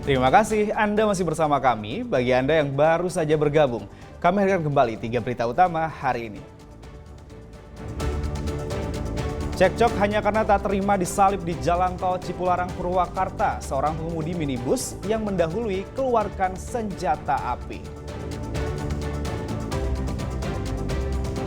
Terima kasih Anda masih bersama kami. Bagi Anda yang baru saja bergabung, kami hadirkan kembali 3 berita utama hari ini. Cekcok hanya karena tak terima disalib di Jalan Tol Cipularang Purwakarta. Seorang pengemudi minibus yang mendahului keluarkan senjata api.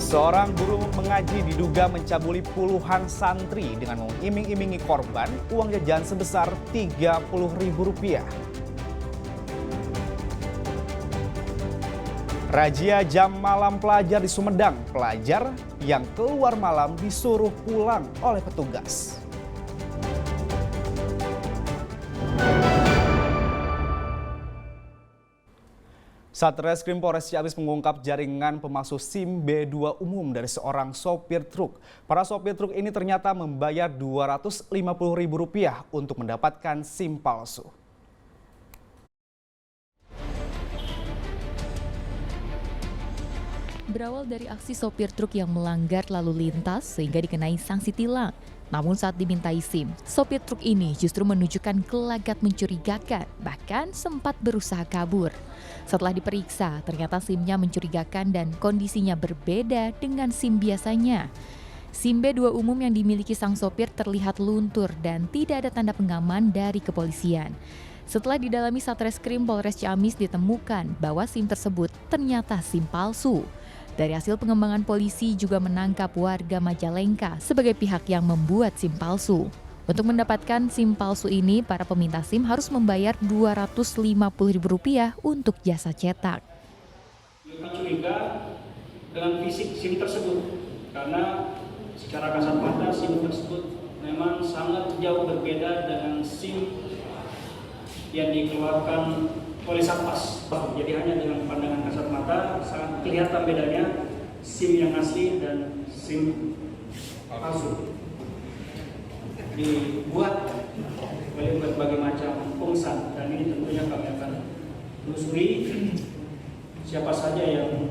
Seorang guru mengaji diduga mencabuli puluhan santri dengan mengiming-imingi korban uang jajan sebesar Rp30.000. Razia jam malam pelajar di Sumedang. Pelajar yang keluar malam disuruh pulang oleh petugas. Satreskrim Polres Ciamis mengungkap jaringan pemalsu SIM B2 umum dari seorang sopir truk. Para sopir truk ini ternyata membayar Rp250.000 untuk mendapatkan SIM palsu. Berawal dari aksi sopir truk yang melanggar lalu lintas sehingga dikenai sanksi tilang. Namun saat dimintai SIM, sopir truk ini justru menunjukkan gelagat mencurigakan, bahkan sempat berusaha kabur. Setelah diperiksa, ternyata SIM-nya mencurigakan dan kondisinya berbeda dengan SIM biasanya. SIM B2 umum yang dimiliki sang sopir terlihat luntur dan tidak ada tanda pengaman dari kepolisian. Setelah didalami Satreskrim Polres Ciamis ditemukan bahwa SIM tersebut ternyata SIM palsu. Dari hasil pengembangan polisi juga menangkap warga Majalengka sebagai pihak yang membuat SIM palsu. Untuk mendapatkan SIM palsu ini, para peminta SIM harus membayar Rp250.000 untuk jasa cetak. Kami curiga dengan fisik SIM tersebut karena secara kasat mata SIM tersebut memang sangat jauh berbeda dengan SIM yang dikeluarkan oleh Satpas. Jadi hanya dengan pandangan kasat mata sangat kelihatan bedanya SIM yang asli dan SIM palsu. Dibuat oleh berbagai macam pengsan dan ini tentunya kami akan telusuri siapa saja yang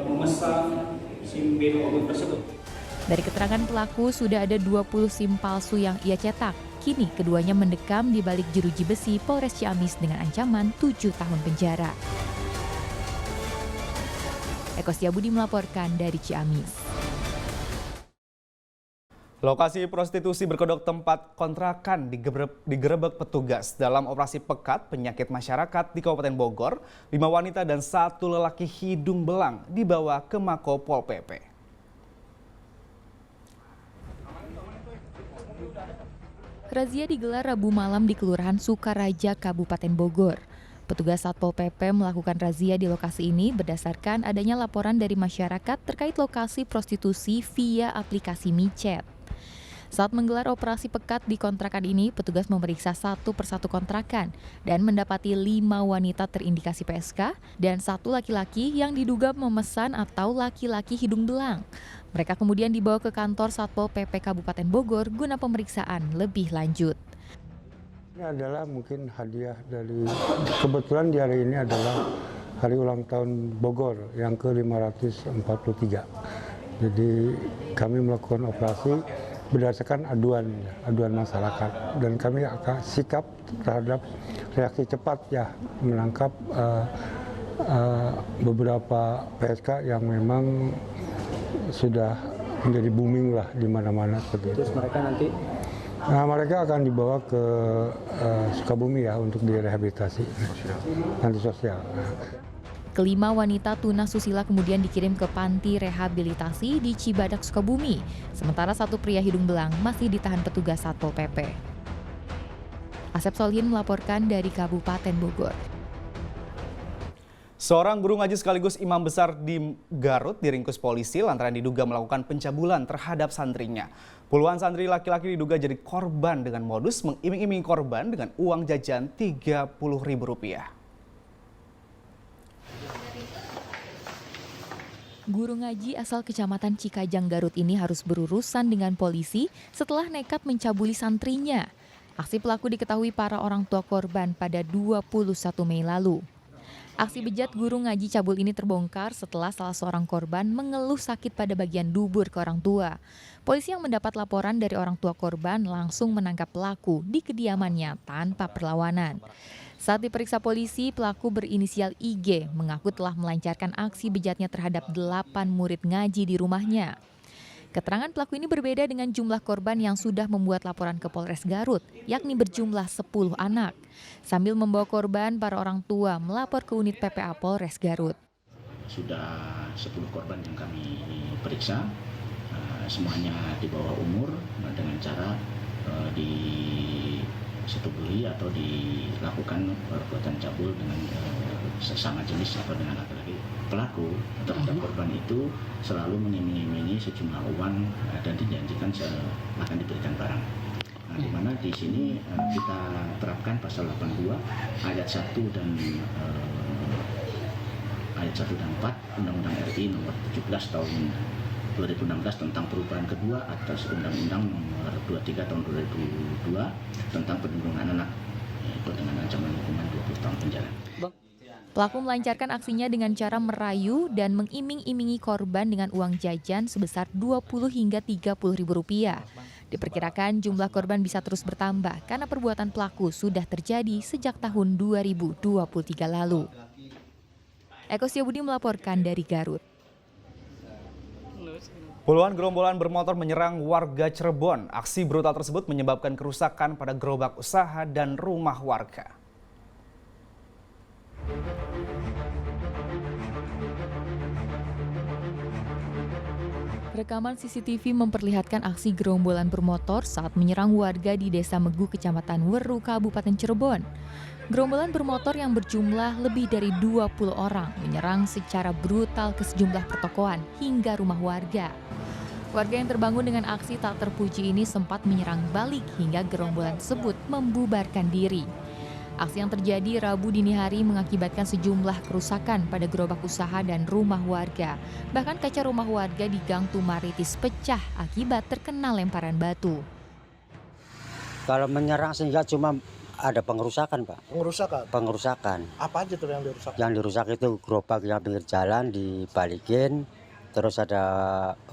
memesan SIM B2 tersebut. Dari keterangan pelaku sudah ada 20 SIM palsu yang ia cetak. Kini keduanya mendekam di balik jeruji besi Polres Ciamis dengan ancaman 7 tahun penjara. Eko Setiabudi melaporkan dari Ciamis. Lokasi prostitusi berkedok tempat kontrakan digerebek petugas dalam operasi pekat penyakit masyarakat di Kabupaten Bogor. 5 wanita dan 1 lelaki hidung belang dibawa ke Mako Pol PP. Razia digelar Rabu malam di Kelurahan Sukaraja, Kabupaten Bogor. Petugas Satpol PP melakukan razia di lokasi ini berdasarkan adanya laporan dari masyarakat terkait lokasi prostitusi via aplikasi micet. Saat menggelar operasi pekat di kontrakan ini, petugas memeriksa satu persatu kontrakan dan mendapati 5 wanita terindikasi PSK dan 1 laki-laki yang diduga memesan atau laki-laki hidung belang. Mereka kemudian dibawa ke kantor Satpol PP Kabupaten Bogor guna pemeriksaan lebih lanjut. Ini adalah mungkin hadiah dari, kebetulan di hari ini adalah hari ulang tahun Bogor yang ke-543. Jadi kami melakukan operasi berdasarkan aduan masyarakat dan kami akan sikap terhadap reaksi cepat ya menangkap beberapa PSK yang memang sudah menjadi booming lah di mana-mana seperti itu. Terus mereka nanti mereka akan dibawa ke Sukabumi ya untuk direhabilitasi nanti sosial. Kelima wanita tunasusila kemudian dikirim ke panti rehabilitasi di Cibadak, Sukabumi. Sementara 1 pria hidung belang masih ditahan petugas Satpol PP. Asep Solhin melaporkan dari Kabupaten Bogor. Seorang guru ngaji sekaligus imam besar di Garut diringkus polisi lantaran diduga melakukan pencabulan terhadap santrinya. Puluhan santri laki-laki diduga jadi korban dengan modus mengiming-imingi korban dengan uang jajan Rp30.000. Guru ngaji asal Kecamatan Cikajang, Garut ini harus berurusan dengan polisi setelah nekat mencabuli santrinya. Aksi pelaku diketahui para orang tua korban pada 21 Mei lalu. Aksi bejat guru ngaji cabul ini terbongkar setelah salah seorang korban mengeluh sakit pada bagian dubur ke orang tua. Polisi yang mendapat laporan dari orang tua korban langsung menangkap pelaku di kediamannya tanpa perlawanan. Saat diperiksa polisi, pelaku berinisial IG mengaku telah melancarkan aksi bejatnya terhadap 8 murid ngaji di rumahnya. Keterangan pelaku ini berbeda dengan jumlah korban yang sudah membuat laporan ke Polres Garut, yakni berjumlah 10 anak. Sambil membawa korban, para orang tua melapor ke unit PPA Polres Garut. Sudah 10 korban yang kami periksa, semuanya di bawah umur dengan cara disetubui atau dilakukan perbuatan cabul dengan sesama jenis atau dengan laki-laki. Pelaku terhadap korban itu selalu mengiming-imingi sejumlah uang dan dijanjikan akan diberikan barang. Nah, di mana di sini kita terapkan pasal 82 ayat 1 dan ayat 1 dan 4 Undang-Undang RI nomor 17 tahun 2016 tentang perubahan kedua atas Undang-Undang nomor 23 tahun 2002 tentang perlindungan anak, yaitu dengan ancaman hukuman 20 tahun penjara. Pelaku melancarkan aksinya dengan cara merayu dan mengiming-imingi korban dengan uang jajan sebesar 20 hingga 30 ribu rupiah. Diperkirakan jumlah korban bisa terus bertambah karena perbuatan pelaku sudah terjadi sejak tahun 2023 lalu. Eko Setiabudi melaporkan dari Garut. Puluhan gerombolan bermotor menyerang warga Cirebon. Aksi brutal tersebut menyebabkan kerusakan pada gerobak usaha dan rumah warga. Rekaman CCTV memperlihatkan aksi gerombolan bermotor saat menyerang warga di Desa Megu, Kecamatan Weru, Kabupaten Cirebon. Gerombolan bermotor yang berjumlah lebih dari 20 orang menyerang secara brutal ke sejumlah pertokoan hingga rumah warga. Warga yang terbangun dengan aksi tak terpuji ini sempat menyerang balik hingga gerombolan tersebut membubarkan diri. Aksi yang terjadi Rabu dini hari mengakibatkan sejumlah kerusakan pada gerobak usaha dan rumah warga. Bahkan kaca rumah warga di Gang Tumaritis pecah akibat terkena lemparan batu. Kalau menyerang sehingga cuma ada pengerusakan, Pak. Pengerusakan? Pengerusakan. Apa aja tuh yang dirusak? Yang dirusak itu gerobak yang pinggir jalan dibalikin, terus ada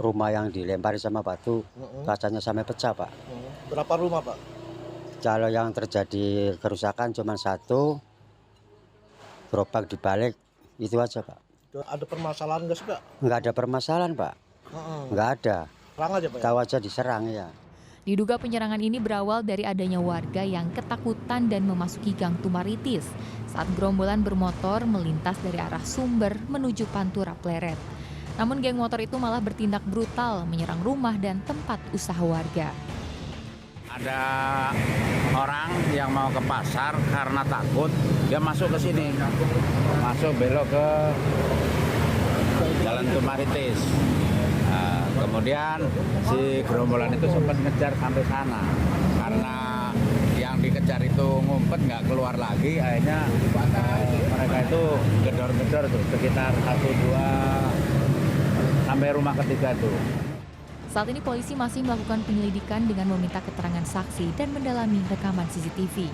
rumah yang dilempari sama batu, kacanya sampai pecah, Pak. Berapa rumah, Pak? Kalau yang terjadi kerusakan cuma satu, gerobak dibalik, itu aja, Pak. Ada permasalahan nggak sih, Pak? Nggak ada permasalahan, Pak. Nggak ada. Serang aja, Pak? Tahu aja diserang, ya. Diduga penyerangan ini berawal dari adanya warga yang ketakutan dan memasuki Gang Tumaritis saat gerombolan bermotor melintas dari arah Sumber menuju Pantura Pleret. Namun geng motor itu malah bertindak brutal menyerang rumah dan tempat usaha warga. Ada orang yang mau ke pasar karena takut, dia masuk ke sini, masuk belok ke Jalan Tumaritis. Nah, kemudian si gerombolan itu sempat ngejar sampai sana, karena yang dikejar itu ngumpet nggak keluar lagi, akhirnya mereka itu gedor-gedor tuh sekitar 1-2 sampai rumah ketiga tuh. Saat ini polisi masih melakukan penyelidikan dengan meminta keterangan saksi dan mendalami rekaman CCTV.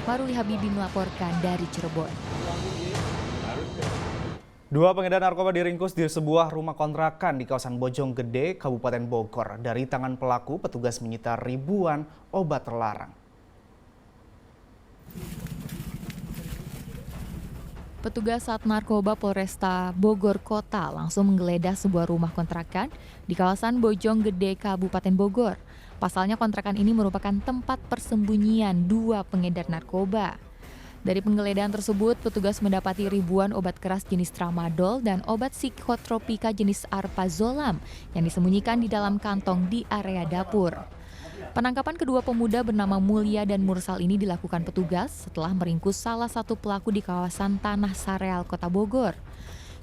Maruli Habibi melaporkan dari Cirebon. Dua pengedar narkoba diringkus di sebuah rumah kontrakan di kawasan Bojonggede, Kabupaten Bogor. Dari tangan pelaku, petugas menyita ribuan obat terlarang. Petugas Sat Narkoba Polresta Bogor Kota langsung menggeledah sebuah rumah kontrakan di kawasan Bojonggede, Kabupaten Bogor. Pasalnya kontrakan ini merupakan tempat persembunyian dua pengedar narkoba. Dari penggeledahan tersebut, petugas mendapati ribuan obat keras jenis tramadol dan obat psikotropika jenis arpazolam yang disembunyikan di dalam kantong di area dapur. Penangkapan kedua pemuda bernama Mulia dan Mursal ini dilakukan petugas setelah meringkus salah satu pelaku di kawasan Tanah Sareal, Kota Bogor.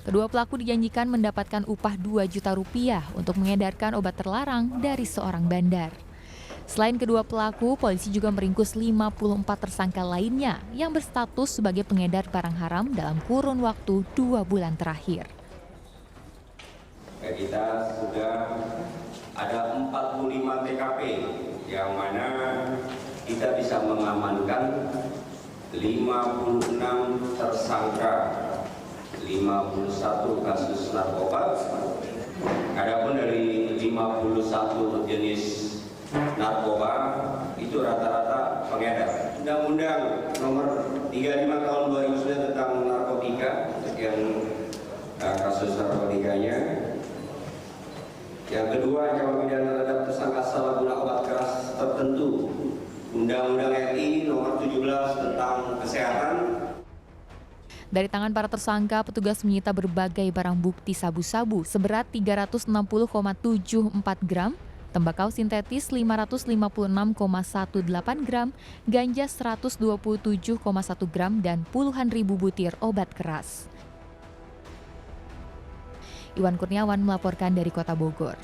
Kedua pelaku dijanjikan mendapatkan upah 2 juta rupiah untuk mengedarkan obat terlarang dari seorang bandar. Selain kedua pelaku, polisi juga meringkus 54 tersangka lainnya yang berstatus sebagai pengedar barang haram dalam kurun waktu 2 bulan terakhir. Kita sudah ada 45 TKP yang mana kita bisa mengamankan 56 tersangka, 51 kasus narkoba, Adapun dari 51 jenis narkoba itu rata-rata pengedar. Undang-Undang Nomor 35 Tahun 2009 tentang narkotika, sekian kasus narkotikanya. Yang kedua, ancaman pidana terhadap tersangka salah guna obat keras tertentu. Undang-Undang RI Nomor 17 tentang kesehatan. Dari tangan para tersangka, petugas menyita berbagai barang bukti sabu-sabu seberat 360,74 gram, tembakau sintetis 556,18 gram, ganja 127,1 gram, dan puluhan ribu butir obat keras. Iwan Kurniawan melaporkan dari Kota Bogor.